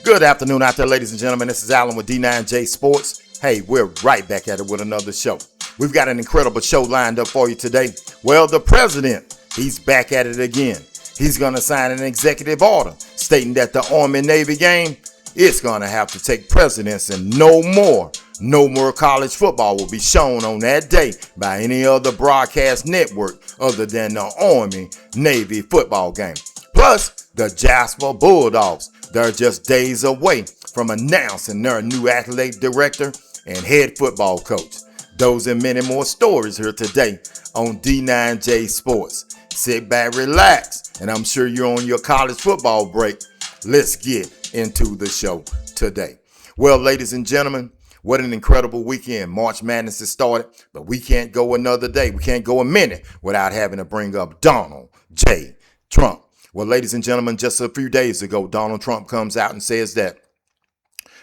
Good afternoon out there, ladies and gentlemen. This is Alan with D9J Sports. Hey, we're right back at it with another show. We've got an incredible show lined up for you today. Well, the president, he's back at it again. He's going to sign an executive order stating that the Army-Navy game is going to have to take precedence and no more college football will be shown on that day by any other broadcast network other than the Army-Navy football game. Plus, the Jasper BULLDOGS, they're just days away from announcing their new athletic director and head football coach. Those and many more stories here today on D9J Sports. Sit back, relax, and I'm sure you're on your college football break. Let's get into the show today. Well, ladies and gentlemen, what an incredible weekend. March Madness has started, but we can't go another day. We can't go a minute without having to bring up Donald J. Trump. Well, ladies and gentlemen, just a few days ago, Donald Trump comes out and says that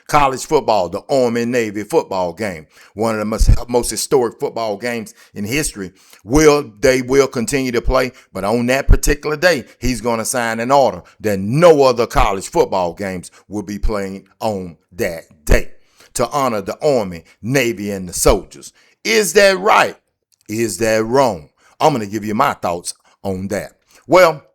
college football, the Army-Navy football game, one of the most historic football games in history, they will continue to play. But on that particular day, he's going to sign an order that no other college football games will be playing on that day to honor the Army, Navy, and the soldiers. Is that right? Is that wrong? I'm going to give you my thoughts on that. Well,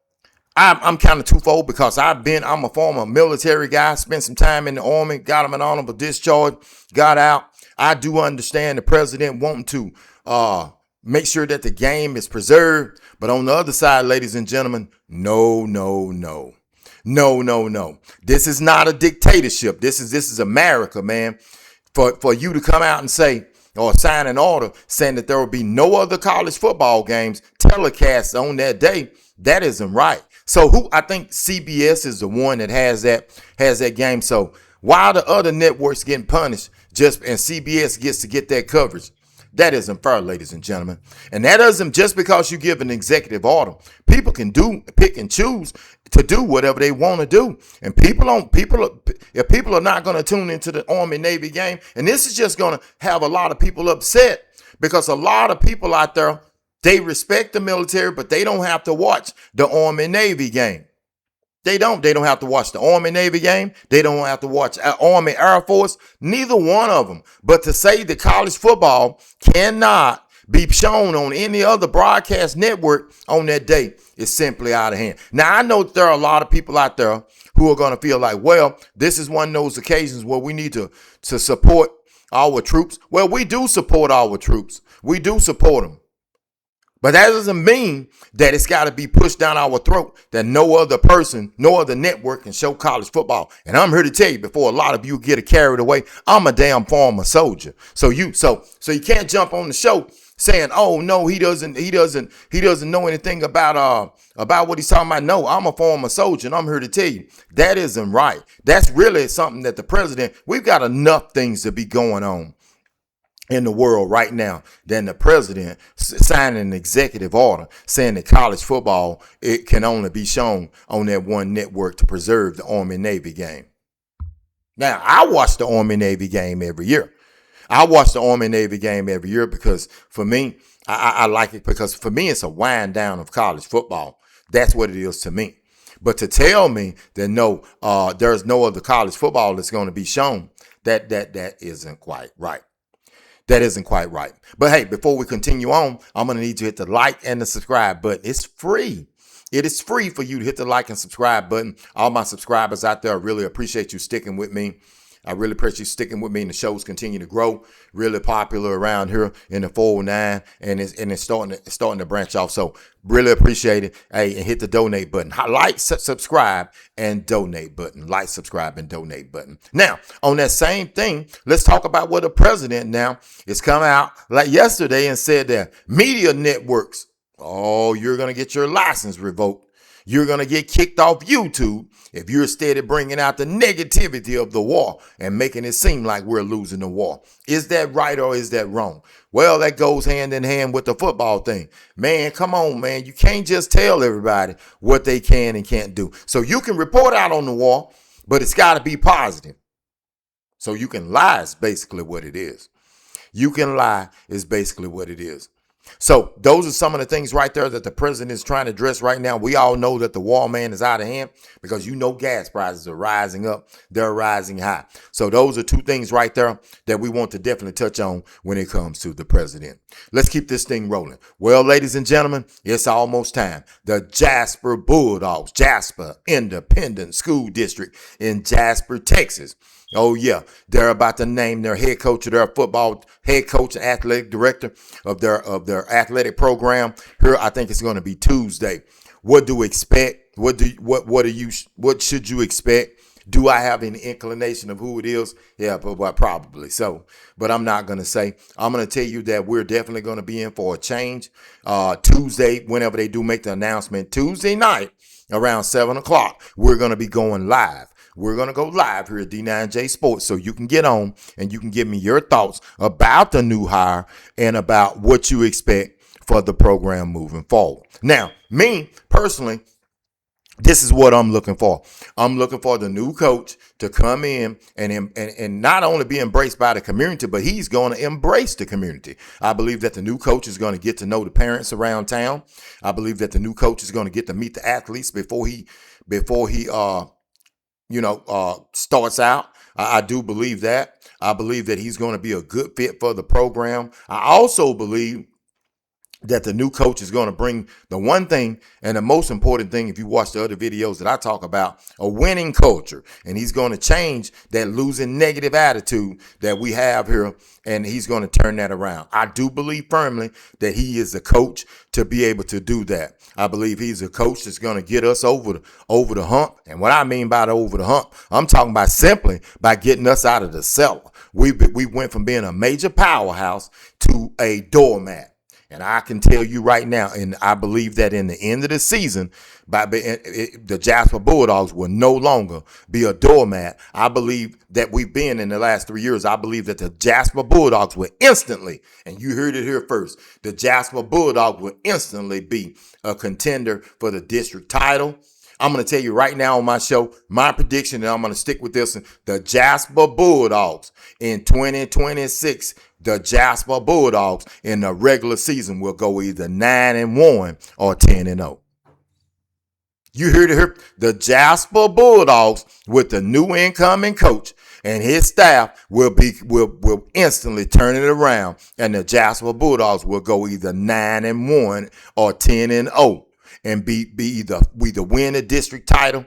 I'm kind of twofold because I'm a former military guy, spent some time in the Army, got him an honorable discharge, got out. I do understand the president wanting to make sure that the game is preserved. But on the other side, ladies and gentlemen, no. This is not a dictatorship. This is America, man. For you to come out and say or sign an order saying that there will be no other college football games telecast on that day, that isn't right. So I think CBS is the one that has that game. So while the other networks getting punished, and CBS gets to get that coverage, that isn't fair, ladies and gentlemen. And that doesn't just because you give an executive order. People can pick and choose to do whatever they want to do. And if people are not going to tune into the Army-Navy game, and this is just going to have a lot of people upset because a lot of people out there, they respect the military, but they don't have to watch the Army-Navy game. They don't have to watch the Army-Navy game. They don't have to watch Army Air Force. Neither one of them. But to say that college football cannot be shown on any other broadcast network on that day is simply out of hand. Now, I know there are a lot of people out there who are going to feel like, well, this is one of those occasions where we need to support our troops. Well, we do support our troops. We do support them. But that doesn't mean that it's got to be pushed down our throat that no other person, no other network can show college football. And I'm here to tell you, before a lot of you get carried away, I'm a damn former soldier. So you can't jump on the show saying, "Oh no, he doesn't know anything about what he's talking about." No, I'm a former soldier, and I'm here to tell you that isn't right. That's really something that the president. We've got enough things to be going on in the world right now than the president signing an executive order saying that college football, it can only be shown on that one network to preserve the Army-Navy game. Now, I watch the Army-Navy game every year. Because for me, I like it because for me, it's a wind down of college football. That's what it is to me. But to tell me that no, there's no other college football that's going to be shown, that isn't quite right. That isn't quite right. But hey, before we continue on, I'm going to need you to hit the like and the subscribe button. It's free. It is free for you to hit the like and subscribe button. All my subscribers out there, I really appreciate you sticking with me. I really appreciate you sticking with me, and the shows continue to grow. Really popular around here in the 409, and it's starting to branch off. So really appreciate it. Hey, and hit the donate button. Like, subscribe, and donate button. Like, subscribe, and donate button. Now, on that same thing, let's talk about what the president now is coming out like yesterday and said that media networks, oh, you're going to get your license revoked. You're going to get kicked off YouTube if you're steady bringing out the negativity of the war and making it seem like we're losing the war. Is that right or is that wrong? Well, that goes hand in hand with the football thing. Man, come on, man. You can't just tell everybody what they can and can't do. So you can report out on the war, but it's got to be positive. So you can lie is basically what it is. You can lie is basically what it is. So those are some of the things right there that the president is trying to address right now. We all know that the wall man is out of hand because gas prices are rising up. They're rising high. So those are two things right there that we want to definitely touch on when it comes to the president. Let's keep this thing rolling. Well, ladies and gentlemen, it's almost time. The Jasper Bulldogs, Jasper Independent School District in Jasper, Texas. Oh, yeah. They're about to name their head coach of their football head coach and athletic director of their athletic program. Here, I think it's going to be Tuesday. What do we expect? What should you expect? Do I have any inclination of who it is? Yeah, but probably so. But I'm not going to say. I'm going to tell you that we're definitely going to be in for a change. Tuesday, whenever they do make the announcement, Tuesday night around 7 o'clock, we're going to be going live. We're going to go live here at D9J Sports so you can get on and you can give me your thoughts about the new hire and about what you expect for the program moving forward. Now, me personally, this is what I'm looking for. I'm looking for the new coach to come in and not only be embraced by the community, but he's going to embrace the community. I believe that the new coach is going to get to know the parents around town. I believe that the new coach is going to get to meet the athletes before he starts out. I do believe that. I believe that he's going to be a good fit for the program. I also believe that the new coach is going to bring the one thing and the most important thing, if you watch the other videos that I talk about, a winning culture. And he's going to change that losing negative attitude that we have here, and he's going to turn that around. I do believe firmly that he is a coach to be able to do that. I believe he's a coach that's going to get us over the hump. And what I mean by over the hump, I'm talking about simply by getting us out of the cellar. We went from being a major powerhouse to a doormat. And I can tell you right now, and I believe that in the end of the season, the Jasper Bulldogs will no longer be a doormat. I believe that we've been in the last 3 years. I believe that the Jasper Bulldogs will instantly, and you heard it here first, the Jasper Bulldogs will instantly be a contender for the district title. I'm going to tell you right now on my show, my prediction, and I'm going to stick with this, the Jasper Bulldogs in 2026, the Jasper Bulldogs in the regular season will go either 9-1 or 10-0. You heard it here. The Jasper Bulldogs with the new incoming coach and his staff will instantly turn it around, and the Jasper Bulldogs will go either 9-1 or 10-0 and be either win the district title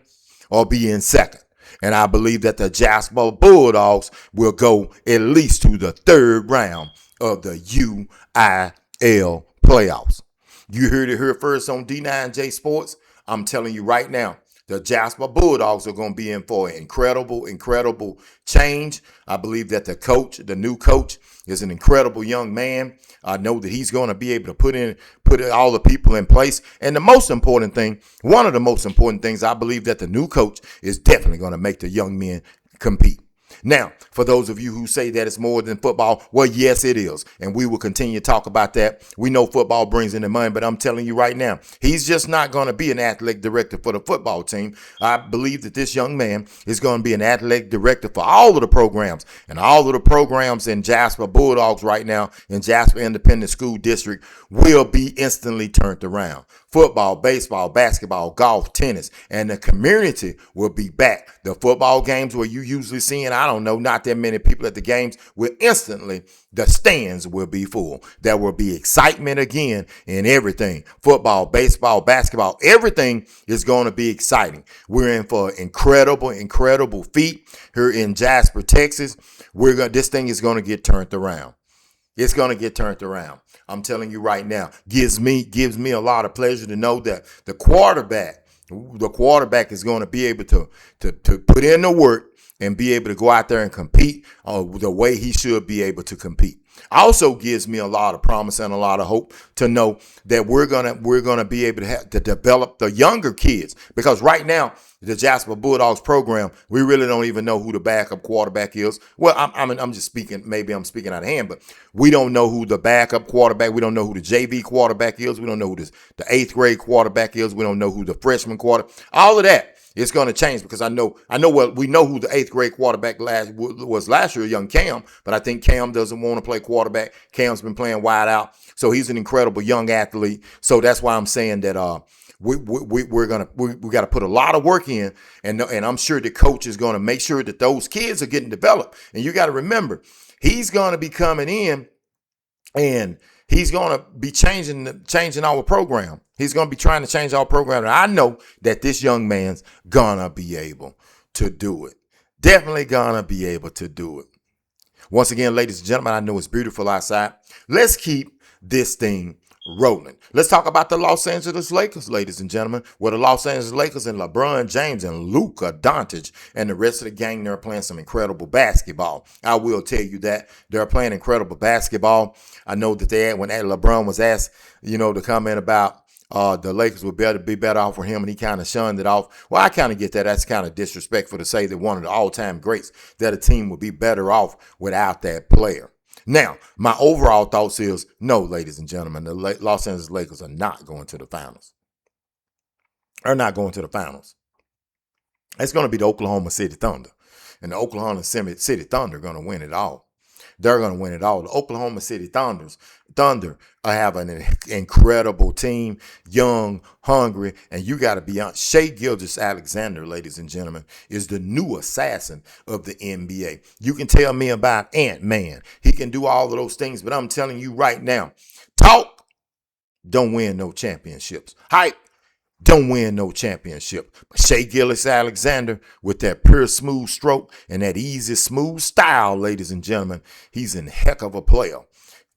or be in second. And I believe that the Jasper Bulldogs will go at least to the third round of the UIL playoffs. You heard it here first on D9J Sports. I'm telling you right now, the Jasper Bulldogs are going to be in for an incredible change. I believe that the new coach, is an incredible young man. I know that he's going to be able to put all the people in place. And the most important thing, one of the most important things, I believe that the new coach is definitely going to make the young men compete. Now, for those of you who say that it's more than football, well, yes, it is. And we will continue to talk about that. We know football brings in the money, but I'm telling you right now, he's just not going to be an athletic director for the football team. I believe that this young man is going to be an athletic director for all of the programs. And all of the programs in Jasper Bulldogs right now, in Jasper Independent School District, will be instantly turned around. Football, baseball, basketball, golf, tennis, and the community will be back. The football games where you usually seeing, I don't know, not that many people at the games, will instantly, the stands will be full. There will be excitement again in everything. Football, baseball, basketball, everything is going to be exciting. We're in for an incredible feat here in Jasper, Texas. This thing is going to get turned around. It's going to get turned around. I'm telling you right now, gives me a lot of pleasure to know that the quarterback is going to be able to put in the work and be able to go out there and compete the way he should be able to compete. Also gives me a lot of promise and a lot of hope to know that we're gonna be able to develop the younger kids, because right now the Jasper Bulldogs program, we really don't even know who the backup quarterback is. Well, I'm just speaking, maybe I'm speaking out of hand, but we don't know who the backup quarterback, we don't know who the JV quarterback is, we don't know who the 8th grade quarterback is, we don't know who the freshman quarterback, all of that. It's going to change because I know what we know who the 8th grade quarterback was last year, young Cam, but I think Cam doesn't want to play quarterback. Cam's been playing wide out, so he's an incredible young athlete. So that's why I'm saying that we got to put a lot of work in, and I'm sure the coach is going to make sure that those kids are getting developed. And you got to remember, he's going to be coming in, and he's going to be changing our program. He's going to be trying to change our program. And I know that this young man's going to be able to do it. Definitely going to be able to do it. Once again, ladies and gentlemen, I know it's beautiful outside. Let's keep this thing rolling. Let's talk about the Los Angeles Lakers, ladies and gentlemen, where the Los Angeles Lakers and LeBron James and Luka Doncic and the rest of the gang, they're playing some incredible basketball. I will tell you that they're playing incredible basketball. I know that when LeBron was asked, to comment about the Lakers would be better off for him, and he kind of shunned it off. Well, I kind of get that. That's kind of disrespectful to say that one of the all-time greats, that a team would be better off without that player. Now, my overall thoughts is, no, ladies and gentlemen, the Los Angeles Lakers are not going to the finals. They're not going to the finals. It's going to be the Oklahoma City Thunder. And the Oklahoma City Thunder are going to win it all. They're going to win it all. The Oklahoma City Thunder have an incredible team, young, hungry, and you got to be honest. Shai Gilgeous-Alexander, ladies and gentlemen, is the new assassin of the NBA. You can tell me about Ant-Man. He can do all of those things, but I'm telling you right now, talk don't win no championships. Hype don't win no championship. But Shai Gilgeous-Alexander, with that pure smooth stroke and that easy smooth style, ladies and gentlemen, he's a heck of a player.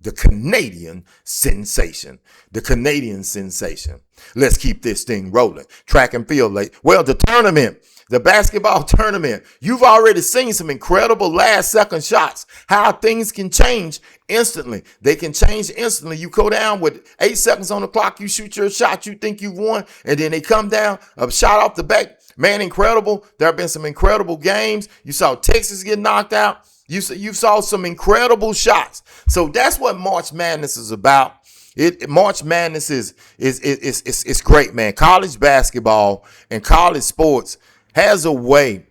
The Canadian sensation. The Canadian sensation. Let's keep this thing rolling. Track and field, well, the tournament, the basketball tournament, you've already seen some incredible last-second shots. How things can change instantly. They can change instantly. You go down with 8 seconds on the clock, you shoot your shot, you think you've won, and then they come down, a shot off the back. Man, incredible. There have been some incredible games. You saw Texas get knocked out. You saw some incredible shots. So that's what March Madness is about. March Madness is great, man. College basketball and college sports has a way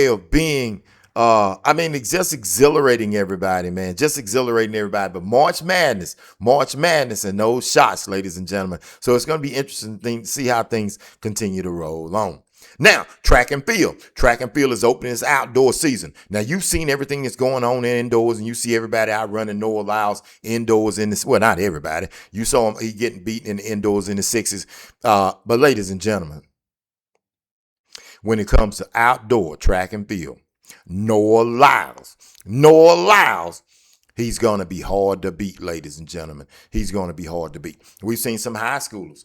of being, it's just exhilarating everybody, man. Just exhilarating everybody. But March Madness and those shots, ladies and gentlemen. So it's going to be interesting to see how things continue to roll on. Now, track and field. Track and field is opening its outdoor season. Now, you've seen everything that's going on indoors, and you see everybody out running Noah Lyles indoors in this. Well, not everybody. You saw him, he getting beaten in the indoors in the 6s. But ladies and gentlemen, when it comes to outdoor track and field, Noah Lyles, he's going to be hard to beat, ladies and gentlemen. He's going to be hard to beat. We've seen some high schoolers.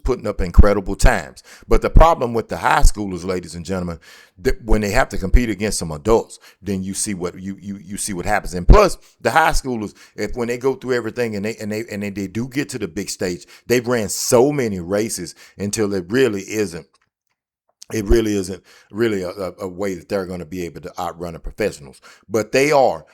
Putting up incredible times. But the problem with the high schoolers, ladies and gentlemen, when they have to compete against some adults, then you see what you see what happens. And plus, the high schoolers, when they go through everything and they do get to the big stage, they've ran so many races until it really isn't a way that they're going to be able to outrun the professionals. But they are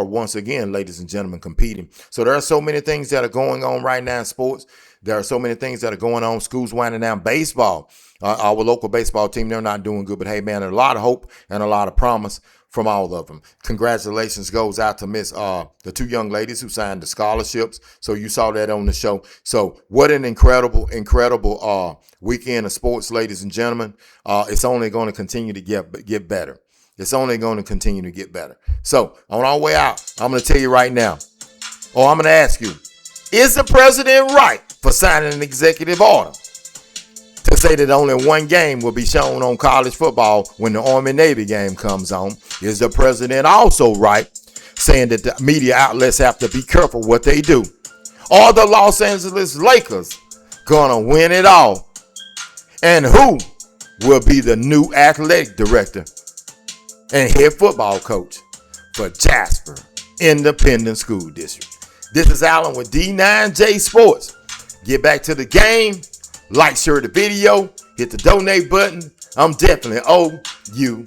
once again, ladies and gentlemen, competing. So there are so many things that are going on right now in sports. There are so many things that are going on. Schools winding down. Baseball, our local baseball team, they're not doing good. But hey, man, there's a lot of hope and a lot of promise from all of them. Congratulations goes out to the 2 young ladies who signed the scholarships. So you saw that on the show. So what an incredible weekend of sports, ladies and gentlemen. It's only going to continue to get better. It's only going to continue to get better. So on our way out, I'm going to tell you right now, I'm going to ask you, is the president right for signing an executive order to say that only one game will be shown on college football when the ArmyNavy game comes on? Is the president also right saying that the media outlets have to be careful what they do? Are the Los Angeles Lakers gonna win it all? And who will be the new athletic director and head football coach for Jasper Independent School District? This is Alan with D9J Sports. Get back to the game. Like, share the video. Hit the donate button. I'm definitely OUT.